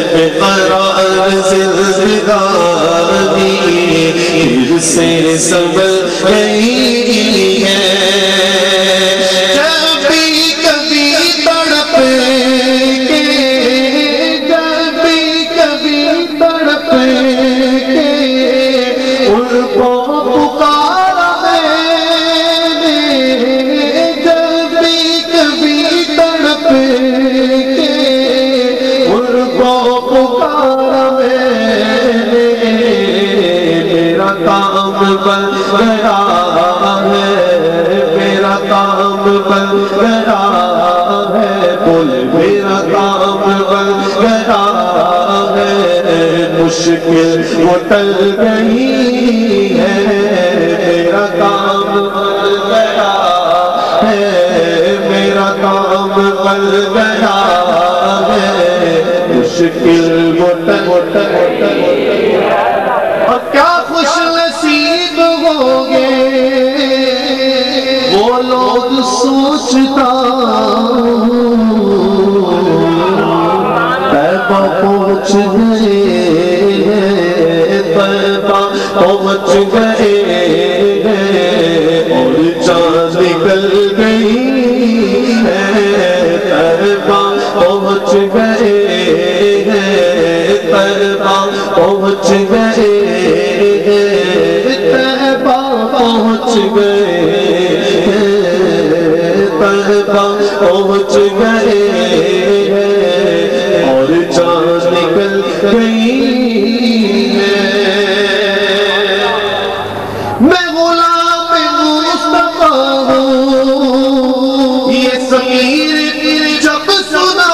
بقرار زندگانی پھر سے سنبھل گئی ہے جب بھی کبھی تڑپ کے جب بھی کبھی تڑپ کے ان کو پکارا میں نے جب بھی کبھی تڑپ کے میرا کام بن گیا ہے میرا کام بن گیا ہے بول میرا کام بن گیا ہے مشکل وہ ٹل گئی ہے میرا کام بن گیا ہے میرا کام بن گیا ہے مشکل اور کیا خوش نصیب ہوگے وہ لوگ سوچتا طیبہ پہنچ گئے طیبہ پہنچ گئے اور چاند نکل گئی ہے طیبہ پہنچ گئے طیبہ پہنچ گئے طیبہ پہنچ گئے طیبہ پہنچ گئے اور جان نکل گئی ہے میں غلام مصطفیٰ ہوں یہ ضمیر جب سنا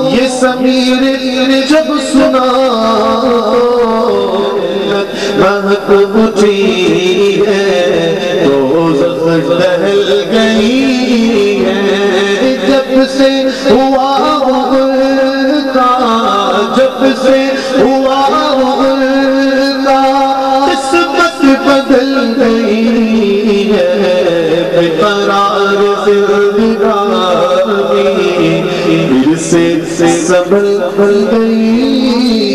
یہ ضمیر جب سنا مہک اٹھی ہے دوزخ دہل گئی ہے جب سے ہوا انکا جب سے ہوا انکا قسمت بدل گئی ہے بقرار زندگانی پھر سے سنبھل گئی